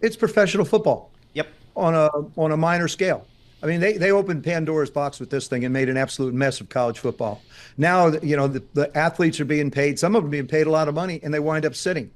It's professional football. Yep. On a minor scale. I mean, they opened Pandora's box with this thing and made an absolute mess of college football. Now, the athletes are being paid. Some of them being paid a lot of money, and they wind up sitting.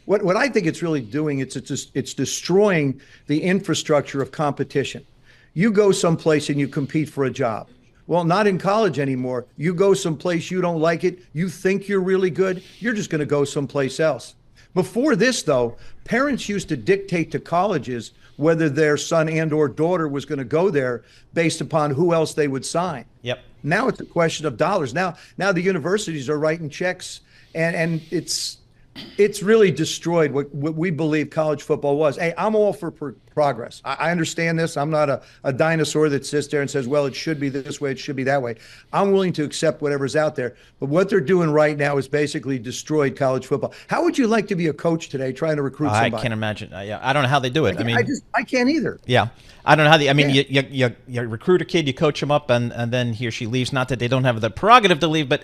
What I think it's really doing, it's destroying the infrastructure of competition. You go someplace and you compete for a job. Well, not in college anymore. You go someplace, you don't like it, you think you're really good, you're just going to go someplace else. Before this, though, parents used to dictate to colleges whether their son and or daughter was going to go there based upon who else they would sign. Yep. Now it's a question of dollars. Now the universities are writing checks, and it's really destroyed what we believe college football was. Hey, I'm all for progress. I understand this. I'm not a dinosaur that sits there and says, well, it should be this way, it should be that way. I'm willing to accept whatever's out there. But what they're doing right now is basically destroyed college football. How would you like to be a coach today trying to recruit somebody? I can't imagine. I don't know how they do it. I can't either. Yeah. I don't know how you recruit a kid, you coach him up, and then he or she leaves. Not that they don't have the prerogative to leave, but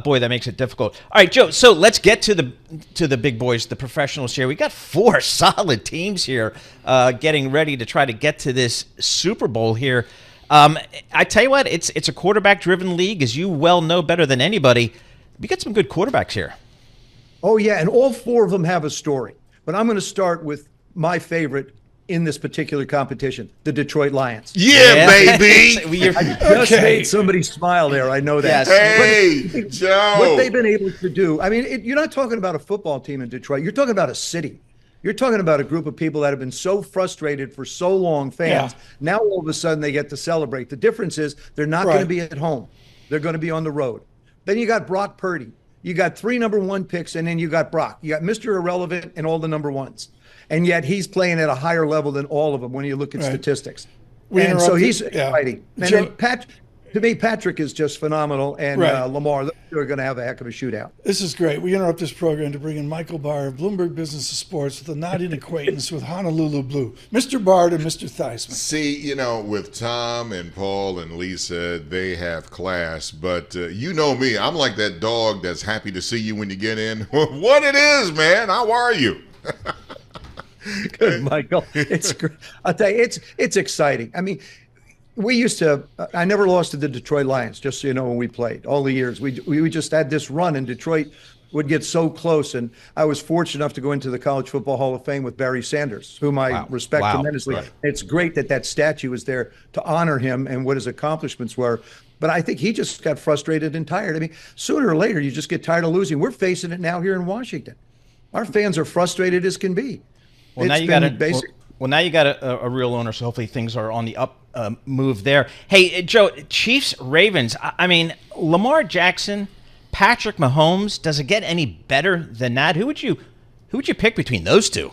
boy, that makes it difficult. All right, Joe, so let's get to the big boys, the professionals here. We got 4 solid teams here getting ready to try to get to this Super Bowl here. I tell you what, it's a quarterback-driven league, as you well know better than anybody. We got some good quarterbacks here. Oh, yeah, and all 4 of them have a story. But I'm going to start with my favorite in this particular competition, the Detroit Lions. Yeah, baby. I just made somebody smile there. I know that. Yes. Hey, Joe. What they've been able to do, I mean, you're not talking about a football team in Detroit. You're talking about a city. You're talking about a group of people that have been so frustrated for so long, fans. Yeah. Now all of a sudden they get to celebrate. The difference is they're not going to be at home. They're going to be on the road. Then you got Brock Purdy. You got 3 number 1 picks, and then you got Brock. You got Mr. Irrelevant and all the number 1s. And yet he's playing at a higher level than all of them when you look at statistics. And so he's exciting. And then to me, Patrick is just phenomenal, and Lamar, they're going to have a heck of a shootout. This is great. We interrupt this program to bring in Michael Barr of Bloomberg Business of Sports with a nodding acquaintance with Honolulu Blue. Mr. Barr and Mr. Theismann. See, with Tom and Paul and Lisa, they have class, but you know me. I'm like that dog that's happy to see you when you get in. What it is, man? How are you? Good, Michael. It's great. I'll tell you, it's exciting. I mean, we used to. I never lost to the Detroit Lions. Just so you know, when we played all the years, we just had this run, and Detroit would get so close. And I was fortunate enough to go into the College Football Hall of Fame with Barry Sanders, whom I respect tremendously. Right. It's great that statue is there to honor him and what his accomplishments were. But I think he just got frustrated and tired. I mean, sooner or later, you just get tired of losing. We're facing it now here in Washington. Our fans are frustrated as can be. Well, now you got a real owner, so hopefully things are on the up move there. Hey, Joe, Chiefs, Ravens. I mean, Lamar Jackson, Patrick Mahomes. Does it get any better than that? Who would you pick between those two?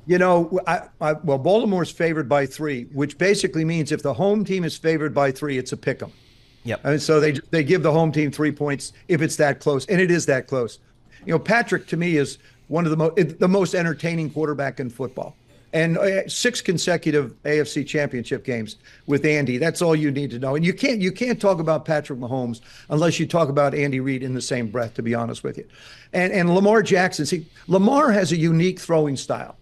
Well, Baltimore's favored by 3, which basically means if the home team is favored by 3, it's a pick 'em. Yep. And so they give the home team 3 points if it's that close, and it is that close. Patrick to me is one of the most entertaining quarterback in football, and 6 consecutive AFC Championship games with Andy. That's all you need to know. And you can't talk about Patrick Mahomes unless you talk about Andy Reid in the same breath, to be honest with you. And Lamar Jackson. See, Lamar has a unique throwing style.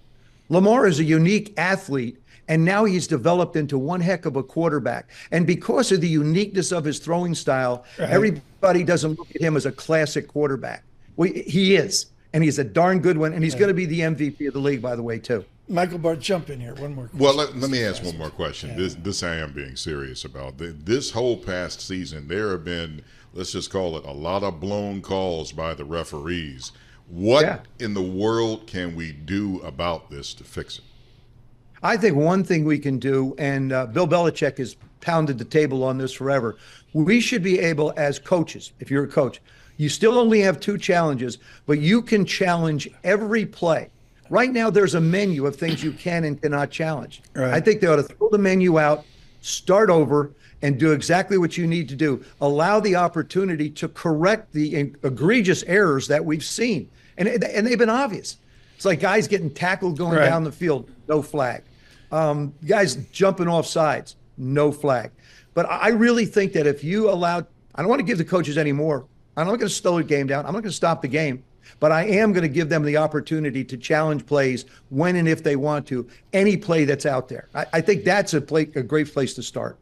Lamar is a unique athlete, and now he's developed into one heck of a quarterback. And because of the uniqueness of his throwing style, everybody doesn't look at him as a classic quarterback. Well, he is. And he's a darn good one, and he's going to be the MVP of the league, by the way, too. Michael Barr, jump in here. One more question. Well, let me ask one more question. Yeah. This I am being serious about. This whole past season, there have been, let's just call it, a lot of blown calls by the referees. What in the world can we do about this to fix it? I think one thing we can do, and Bill Belichick has pounded the table on this forever, we should be able, as coaches, if you're a coach, you still only have 2 challenges, but you can challenge every play. Right now, there's a menu of things you can and cannot challenge. Right. I think they ought to throw the menu out, start over, and do exactly what you need to do. Allow the opportunity to correct the egregious errors that we've seen. And they've been obvious. It's like guys getting tackled going down the field, no flag. Guys jumping off sides, no flag. But I really think that if you allowed, I don't want to give the coaches any more. I'm not going to slow the game down. I'm not going to stop the game. But I am going to give them the opportunity to challenge plays when and if they want to, any play that's out there. I think that's a great place to start.